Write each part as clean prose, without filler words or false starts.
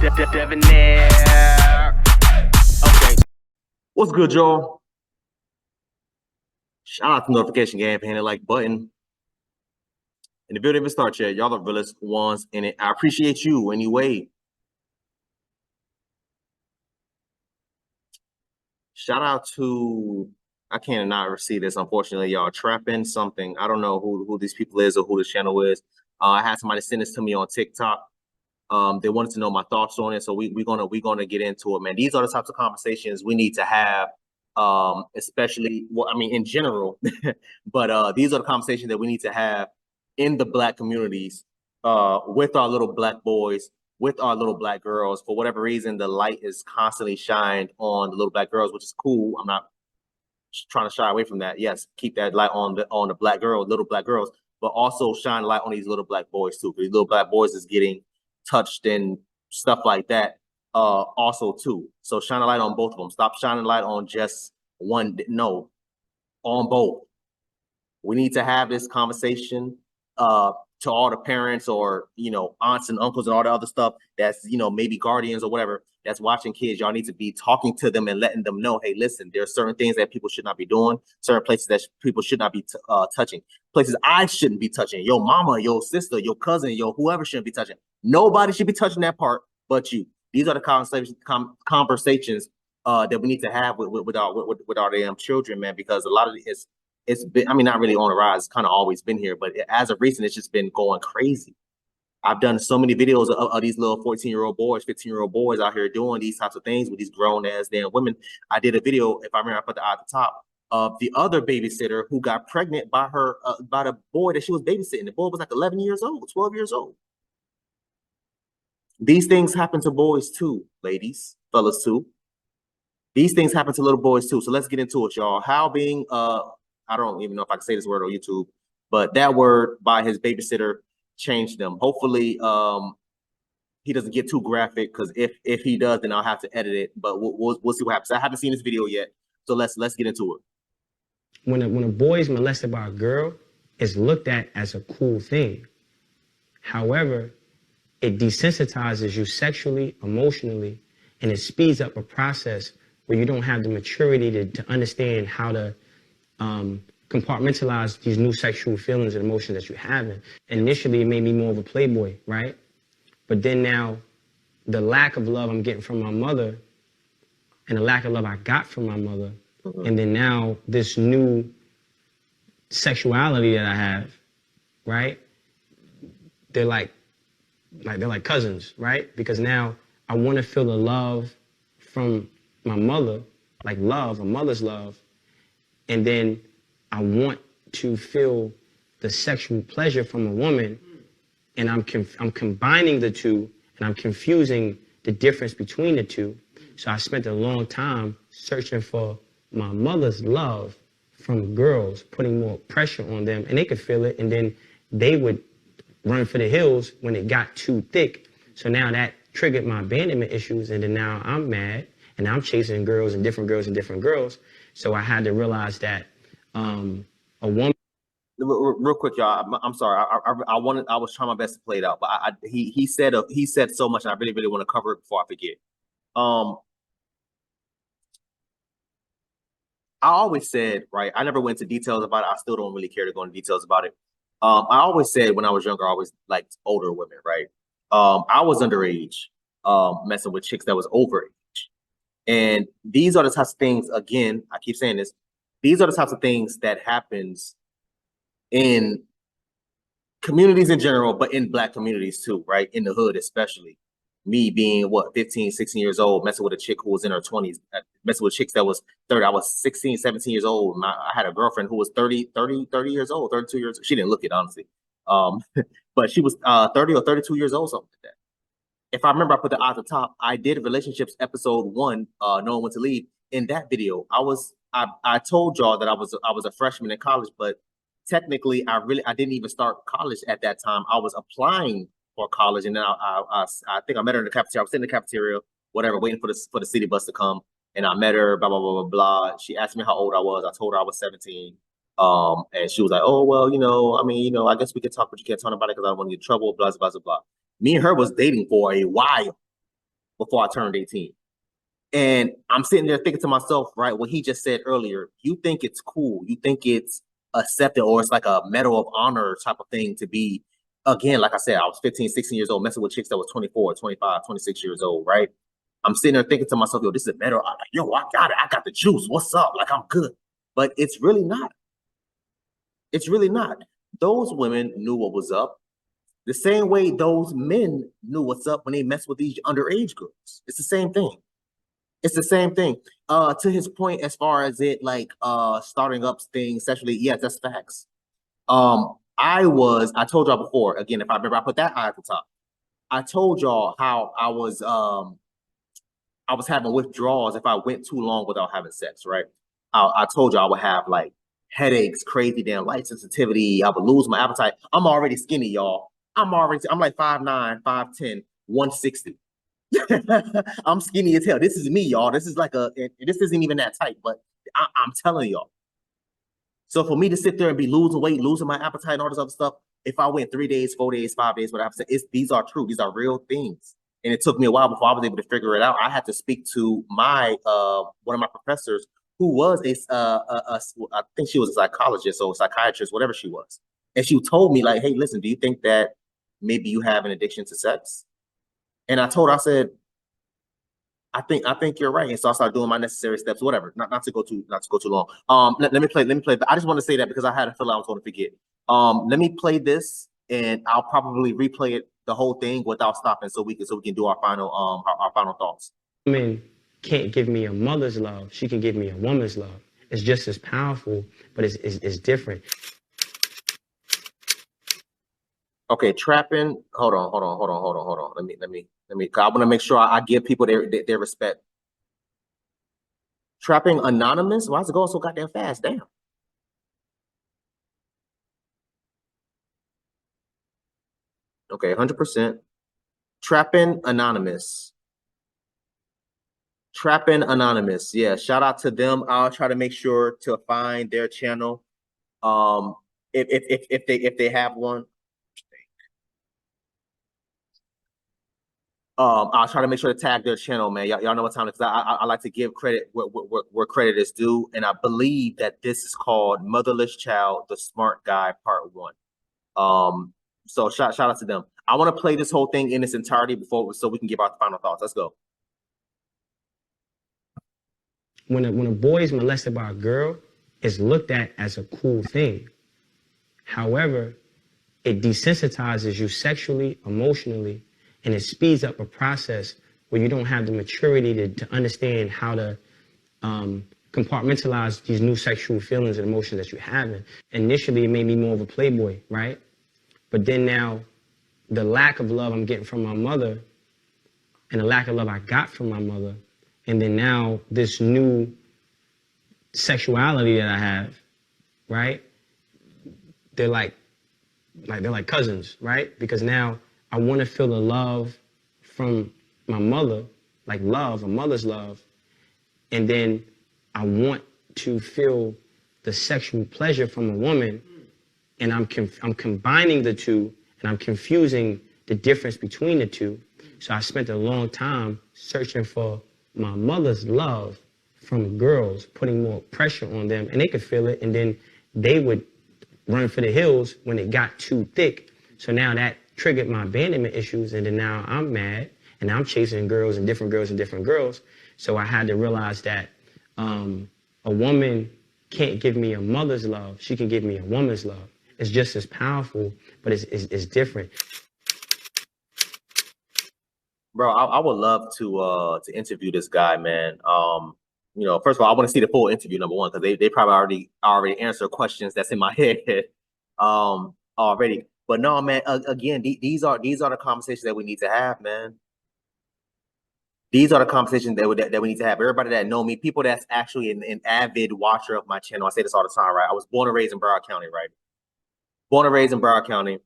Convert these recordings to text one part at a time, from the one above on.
Okay. What's good, y'all? Shout out to notification game, hitting the like button. And the video even starts yet. Y'all the realest ones in it. I appreciate you anyway. Shout out to, I cannot see this, unfortunately, y'all. Trapping something. I don't know who these people is or who this channel is. I had somebody send this to me on TikTok. They wanted to know my thoughts on it, so we're gonna get into it, man. These are the types of conversations we need to have, especially, well, I mean, in general, but these are the conversations that we need to have in the Black communities, with our little Black boys, with our little Black girls. For whatever reason, the light is constantly shined on the little Black girls, which is cool. I'm not trying to shy away from that. Yes, keep that light on the Black girl, little Black girls, but also shine light on these little Black boys too. Because these little Black boys is getting touched and stuff like that, also too. So shine a light on both of them. Stop shining light on just one. No, on both. We need to have this conversation, to all the parents, or aunts and uncles and all the other stuff that's maybe guardians or whatever that's watching kids. Y'all need to be talking to them and letting them know, hey, listen, there are certain things that people should not be doing, certain places that people should not be touching, places I shouldn't be touching. Your mama, your sister, your cousin, your whoever shouldn't be touching. Nobody should be touching that part but you. These are the conversations that we need to have with our damn children, man, because a lot of it's been, I mean, not really on the rise, it's kind of always been here, but as of recent, it's just been going crazy. I've done so many videos of these little 14-year-old boys, 15-year-old boys out here doing these types of things with these grown ass damn women. I did a video, if I remember, I put the at the top, of the other babysitter who got pregnant by her, by the boy that she was babysitting. The boy was like 11 years old, 12 years old. These things happen to boys too, ladies, fellas too. These things happen to little boys too. So let's get into it, y'all. How being I don't even know if I can say this word on YouTube, but that word by his babysitter changed them. Hopefully, he doesn't get too graphic, because if he does, then I'll have to edit it. But we'll see what happens. I haven't seen this video yet, so let's get into it. When a boy is molested by a girl, it's looked at as a cool thing. However, it desensitizes you sexually, emotionally, and it speeds up a process where you don't have the maturity to understand how to compartmentalize these new sexual feelings and emotions that you're having. Initially, it made me more of a playboy, right? But then now, the lack of love I'm getting from my mother and the lack of love I got from my mother, and then now this new sexuality that I have, right? They're like cousins, right? Because now I want to feel the love from my mother, like love, a mother's love, and then I want to feel the sexual pleasure from a woman, and I'm combining the two, and I'm confusing the difference between the two. So I spent a long time searching for my mother's love from girls, putting more pressure on them, and they could feel it, and then they would run for the hills when it got too thick. So now that triggered my abandonment issues, and then now I'm mad, and I'm chasing girls and different girls and different girls. So I had to realize that a woman. Real quick, y'all. I'm sorry. I was trying my best to play it out, but he said so much, and I really want to cover it before I forget. I always said, right, I never went into details about it. I still don't really care to go into details about it. I always said when I was younger, I always liked older women, right? I was underage, messing with chicks that was overage. And these are the types of things, again, I keep saying this, these are the types of things that happens in communities in general, but in Black communities too, right? In the hood, especially. Me being, what, 15, 16 years old, messing with a chick who was in her 20s, messing with chicks that was 30. I was 16, 17 years old. And I had a girlfriend who was 30 years old, 32 years old. She didn't look it, honestly. But she was 30 or 32 years old, something like that. If I remember, I put the at the top. I did relationships episode 1, knowing when to leave. In that video, I told y'all that I was a freshman in college, but technically I didn't even start college at that time. I was applying for college, and then I think I met her in the cafeteria. I was sitting in the cafeteria, whatever, waiting for the city bus to come, and I met her. Blah blah blah blah blah. She asked me how old I was. I told her I was 17. And she was like, "Oh well, I mean, I guess we could talk, but you can't talk about it because I don't want to get in trouble." Blah blah blah blah. Me and her was dating for a while. before I turned 18. And I'm sitting there thinking to myself, right, what he just said earlier, you think it's cool, you think it's accepted, or it's like a medal of honor type of thing to be, again, like I said, I was 15, 16 years old, messing with chicks that was 24, 25, 26 years old, right? I'm sitting there thinking to myself, yo, this is a medal. I'm like, yo, I got it. I got the juice. What's up? Like, I'm good. But it's really not. It's really not. Those women knew what was up the same way those men knew what's up when they messed with these underage girls. It's the same thing. It's the same thing. To his point, as far as it like starting up things sexually, yeah, that's facts. I told y'all before, again, if I remember, I put that eye at the top. I told y'all how I was having withdrawals if I went too long without having sex, right? I told you I would have like headaches, crazy damn light sensitivity. I would lose my appetite. I'm already skinny, y'all. I'm like 5'9", 5'10", 160. I'm skinny as hell. This is me, y'all. This isn't even that tight, but I'm telling y'all. So for me to sit there and be losing weight, losing my appetite, and all this other stuff, if I went 3 days, 4 days, 5 days, whatever, these are true. Think are real things. And it took me a while before I was able to figure it out. I had to speak to my one of my professors who was I think she was a psychologist or a psychiatrist, whatever she was. And she told me like, hey, listen, do you think that maybe you have an addiction to sex? And I told her, I said, I think you're right. And so I started doing my necessary steps, whatever. Not to go too long. Let me play. I just want to say that because I had a feeling I was going to forget. Let me play this, and I'll probably replay it the whole thing without stopping, so we can do our final thoughts. Woman can't give me a mother's love. She can give me a woman's love. It's just as powerful, but it's different. Okay, trapping. Hold on. Let me. I want to make sure I give people their respect. Trapping Anonymous. Why is it going so goddamn fast? Damn. Okay, 100%. Trapping Anonymous. Trapping Anonymous. Yeah, shout out to them. I'll try to make sure to find their channel. If they have one. I'll try to make sure to tag their channel, man. Y'all know what time it is. I like to give credit where credit is due, and I believe that this is called Motherless Child, the Smart Guy Part 1. So shout out to them. I want to play this whole thing in its entirety so we can give our final thoughts. Let's go. When a boy is molested by a girl, it's looked at as a cool thing. However, it desensitizes you sexually, emotionally, and it speeds up a process where you don't have the maturity to understand how to compartmentalize these new sexual feelings and emotions that you're having. Initially, it made me more of a playboy, right? But then now, the lack of love I'm getting from my mother and the lack of love I got from my mother, and then now this new sexuality that I have, right? They're like cousins, right? Because now I want to feel the love from my mother, like love, a mother's love. And then I want to feel the sexual pleasure from a woman. And I'm combining the two, and I'm confusing the difference between the two. So I spent a long time searching for my mother's love from girls, putting more pressure on them, and they could feel it. And then they would run for the hills when it got too thick. So now that triggered my abandonment issues, and then now I'm mad, and I'm chasing girls and different girls and different girls. So I had to realize that a woman can't give me a mother's love. She can give me a woman's love. It's just as powerful, but it's different. Bro, I would love to interview this guy, man. First of all, I want to see the full interview, number one, because they probably already answer questions that's in my head already. But no, man, again, these are the conversations that we need to have, man. These are the conversations that we need to have. Everybody that know me, people that's actually an avid watcher of my channel. I say this all the time, right? I was born and raised in Broward County, right? Born and raised in Broward County.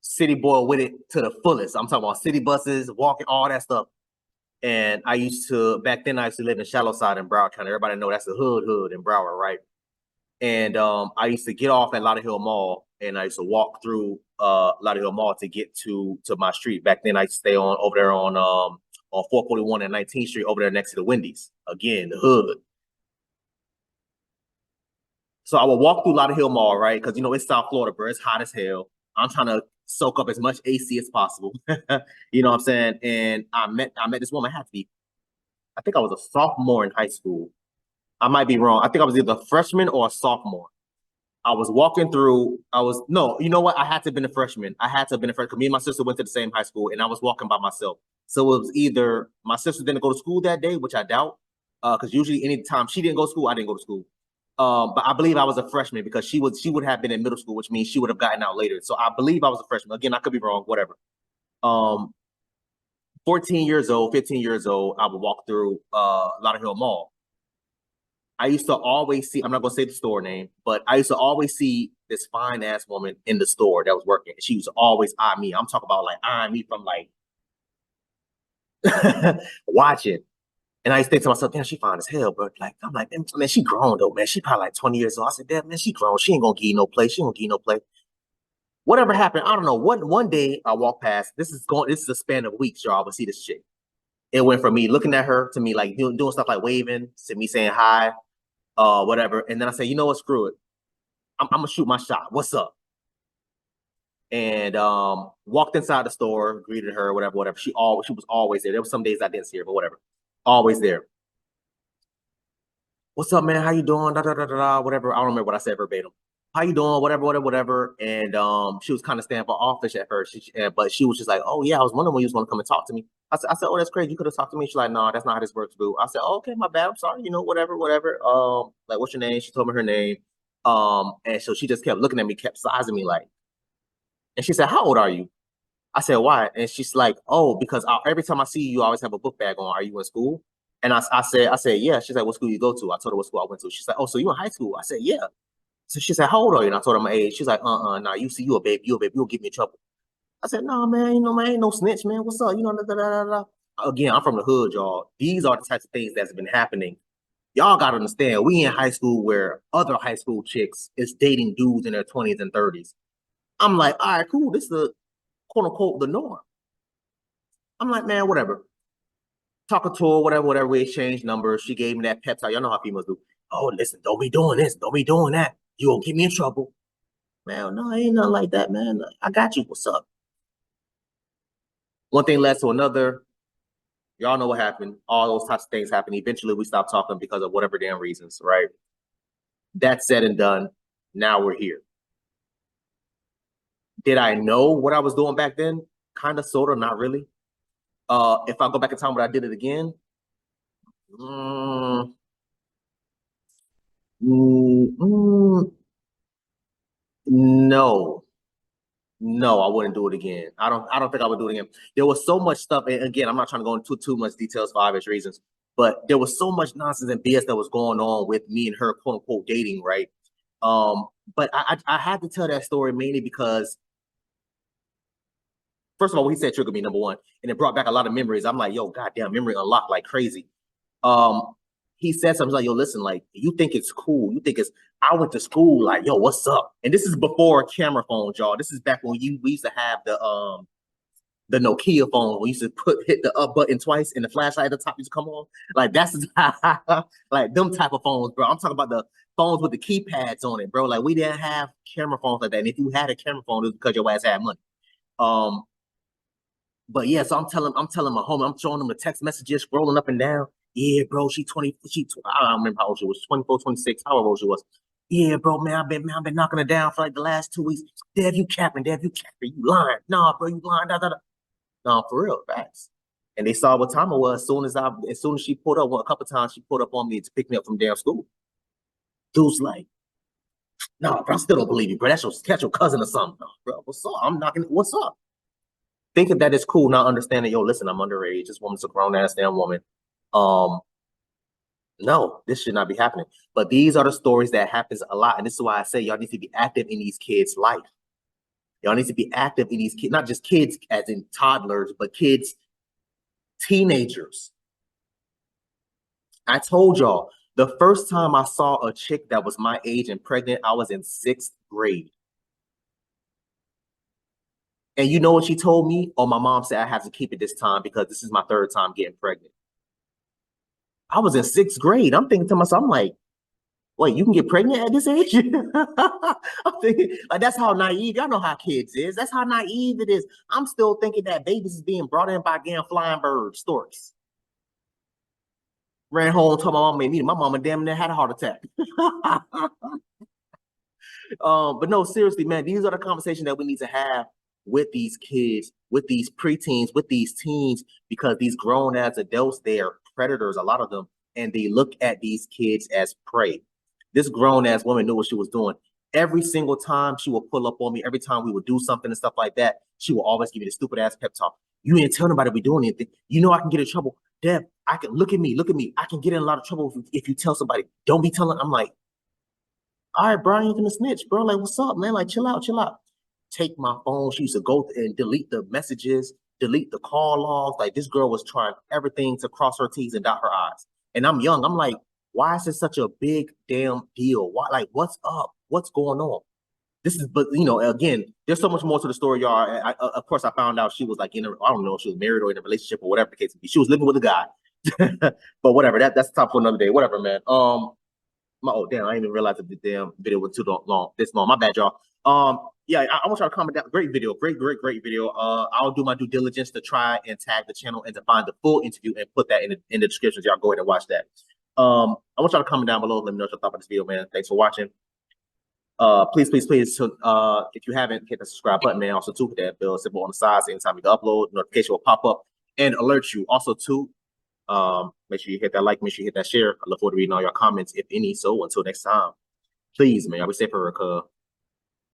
City boy with it to the fullest. I'm talking about city buses, walking, all that stuff. And back then I used to live in Shallow Side in Broward County. Everybody know that's the hood in Broward, right? And I used to get off at Lauderhill Mall and I used to walk through Lauderdale Mall to get to my street. Back then, I used to stay over there on 441 and 19th Street, over there next to the Wendy's. Again, the hood. So I would walk through Lauderdale Mall, right? Because it's South Florida, bro. It's hot as hell. I'm trying to soak up as much AC as possible. You know what I'm saying? And I met this woman. I had to be, I think I was a sophomore in high school. I might be wrong. I think I was either a freshman or a sophomore. I was walking through. No, you know what? I had to have been a freshman. I had to have been a freshman. Me and my sister went to the same high school, and I was walking by myself. So it was either my sister didn't go to school that day, which I doubt, because usually anytime she didn't go to school, I didn't go to school. But I believe I was a freshman because she would have been in middle school, which means she would have gotten out later. So I believe I was a freshman. Again, I could be wrong, whatever. 14 years old, 15 years old, I would walk through Lauderdale Mall. I used to always see, I'm not going to say the store name, but I used to always see this fine ass woman in the store that was working. She used to always eye me. I'm talking about like eyeing me from like watching. And I used to think to myself, damn, she fine as hell, bro. Like, I'm like, man, she grown though, man. She probably like 20 years old. I said, damn, man, she grown. She ain't gonna give you no play. She ain't gonna give you no play. Whatever happened, I don't know. One day I walked past. This is a span of weeks, y'all. I would see this chick. It went from me looking at her to me like doing stuff like waving, to me saying hi, whatever. And then I said, you know what, screw it. I'm gonna shoot my shot. What's up? And walked inside the store, greeted her, whatever. She was always there. There were some days I didn't see her, but whatever. Always there. What's up, man? How you doing? Da, da, da, da, da, whatever. I don't remember what I said verbatim. How you doing? Whatever. And she was kind of standing for office at first, but she was just like, oh yeah, I was wondering when you was going to come and talk to me. I said, oh, that's crazy. You could have talked to me. She's like, no, that's not how this works, boo. I said, oh, okay, my bad. I'm sorry. Whatever. Like, what's your name? She told me her name. And so she just kept looking at me, kept sizing me like, and she said, how old are you? I said, why? And she's like, oh, because every time I see you, you always have a book bag on. Are you in school? And I said, yeah. She's like, what school you go to? I told her what school I went to. She's like, oh, so you in high school? I said, yeah. So she said, how old are you? And I told her my age. She's like, nah, you a baby, you'll get me in trouble. I said, no, man, man, ain't no snitch, man. What's up? Da, da, da, da. Again, I'm from the hood, y'all. These are the types of things that's been happening. Y'all gotta understand, we in high school where other high school chicks is dating dudes in their 20s and 30s. I'm like, all right, cool. This is the quote unquote the norm. I'm like, man, whatever. Talking to her, whatever. We exchanged numbers. She gave me that pep talk. Y'all know how females do. Oh, listen, don't be doing this. Don't be doing that. You gonna get me in trouble. Man, no, ain't nothing like that, man. I got you. What's up? One thing led to another. Y'all know what happened. All those types of things happen. Eventually, we stopped talking because of whatever damn reasons, right? That said and done. Now we're here. Did I know what I was doing back then? Kind of, sort of, not really. If I go back in time, would I did it again? No. No, I wouldn't do it again. I don't think I would do it again. There was so much stuff, and again, I'm not trying to go into too much details for obvious reasons, but there was so much nonsense and BS that was going on with me and her, quote unquote, dating, right? But I had to tell that story mainly because, first of all, what he said triggered me, number one, and it brought back a lot of memories. I'm like, yo, goddamn, memory unlocked like crazy. He said something like, yo, listen, like, you think it's cool. You think I went to school, like, yo, what's up? And this is before camera phones, y'all. This is back when we used to have the Nokia phone. We used to hit the up button twice and the flashlight at the top used to come on. Like, that's like them type of phones, bro. I'm talking about the phones with the keypads on it, bro. Like, we didn't have camera phones like that. And if you had a camera phone, it was because your ass had money. But yeah, so I'm telling my homie, I'm showing him the text messages, scrolling up and down. Yeah, bro, I don't remember how old she was, 24, 26, however old she was. Yeah, bro, man, I've been knocking her down for like the last 2 weeks. Dev, you capping, you lying. Nah, bro, you lying, da, da, da. No, for real, facts. And they saw what time it was as soon as she pulled up, well, a couple times she pulled up on me to pick me up from damn school. Dude's like, no, bro, I still don't believe you, bro. That's your cousin or something. No, bro, what's up? What's up? Thinking that it's cool, not understanding, yo, listen, I'm underage. This woman's a grown ass damn woman. No, this should not be happening. But these are the stories that happens a lot. And this is why I say y'all need to be active in these kids' life. Y'all need to be active in these kids, not just kids as in toddlers, but kids, teenagers. I told y'all, the first time I saw a chick that was my age and pregnant, I was in 6th grade. And you know what she told me? Oh, my mom said I have to keep it this time because this is my third time getting pregnant. I was in 6th grade. I'm thinking to myself, I'm like, wait, you can get pregnant at this age? I'm thinking, like, that's how naive. Y'all know how kids is. That's how naive it is. I'm still thinking that babies is being brought in by damn flying birds, storks. Ran home, told my mom made me. My mama damn near had a heart attack. But no, seriously, man, these are the conversations that we need to have with these kids, with these preteens, with these teens, because these grown as adults, they are predators, a lot of them, and they look at these kids as prey. This grown ass woman knew what she was doing. Every single time she would pull up on me, every time we would do something and stuff like that, she would always give me the stupid ass pep talk. You ain't tell nobody we doing anything. You know I can get in trouble. Deb, I can look at me, look at me. I can get in a lot of trouble if you tell somebody. Don't be telling. I'm like, all right, bro, I ain't gonna snitch, bro. Like, what's up, man? Like, chill out, chill out. Take my phone. She used to go and delete the messages, delete the call logs. Like, this girl was trying everything to cross her T's and dot her I's. And I'm young. I'm like, why is this such a big damn deal? Why, like, what's up? What's going on? This is, but you know, again, there's so much more to the story, y'all. Of course, I found out she was like I don't know, if she was married or in a relationship or whatever the case may be. She was living with a guy, but whatever. That's the top for another day. Whatever, man. Oh damn, I didn't even realize that the damn video was too long. This long. My bad, y'all. Yeah, I want y'all to comment down. Great video, great video. I'll do my due diligence to try and tag the channel and to find the full interview and put that in the description. Y'all go ahead and watch that. I want y'all to comment down below. Let me know what you thought about this video, man. Thanks for watching. Please, if you haven't, hit the subscribe button, man. Also, too, hit that bell symbol on the side. So anytime you upload, notification will pop up and alert you. Also, too, make sure you hit that like, make sure you hit that share. I look forward to reading all your comments, if any. So until next time, please, man, I'll be safe for her.